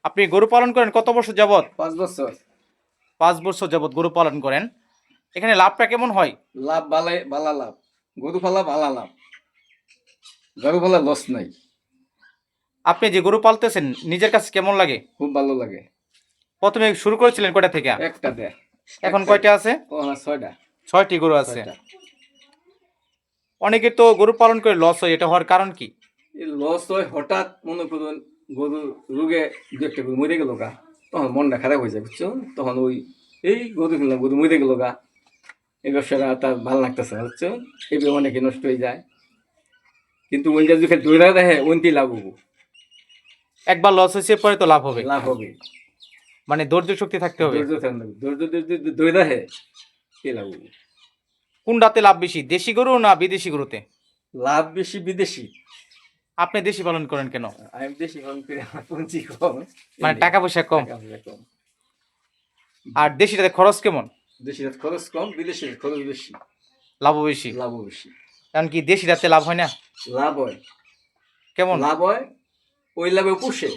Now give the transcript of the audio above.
আপনি গরু পালন করেন কত বছর যাবত? 5 বছর। 5 বছর যাবত গরু পালন করেন। এখানে লাভটা কেমন হয়? লাভ বালা লাভ। গরু পালা বালা লাভ। গরু পালা লস নাই। আপনি যে গরু পালতেছেন নিজের কাছে কেমন লাগে? খুব ভালো লাগে। প্রথমে শুরু করেছিলেন কয়টা থেকে? একটা দে। এখন কয়টা আছে? ও হ্যাঁ, 6টা। 6টি গরু আছে। 6টা। অনেকে তো গরু পালন করে লস হয়, এটা হওয়ার কারণ কি? এই লস হয় হঠাৎ, মনে করুন গরু রোগে দু একটা গরু মরে গেল গা, তখন মনটা খারাপ হয়ে যায়, বুঝছো? তখন ওই এই গরু কিনলাম, গরু মরে গেল গা, এই ব্যবসাটা তার ভালো লাগতেছে না, বুঝছো? এইভাবে অনেকে নষ্ট হয়ে যায়। কিন্তু ওইটা যদি দৌড়া দেখে ওইটি লাভ হবো। একবার লস হয়েছে পরে তো লাভ হবে। লাভ হবে। মানে ধৈর্য শক্তি থাকতে হবে। ধৈর্য থাকতে হবে। ধৈর্য যদি দৌড়া দেখে কে লাভ হবো? কোনটাতে লাভ বেশি, দেশি গরু না বিদেশি গরুতে? লাভ বেশি বিদেশি। আপনি দেশি পালন করেন কেন? আমি দেশি ফোন করে আমার পুঁজি কম। মানে টাকা পয়সা কম? টাকা পয়সা কম। আর দেশিটাতে খরচ কেমন? দেশির খরচ কম, বিদেশির খরচ বেশি। লাভও বেশি? লাভ বেশি। কারণ কি দেশিটাতে লাভ হয় না? লাভ হয়। কেমন? লাভ হয়, ওই লাভে পুষে।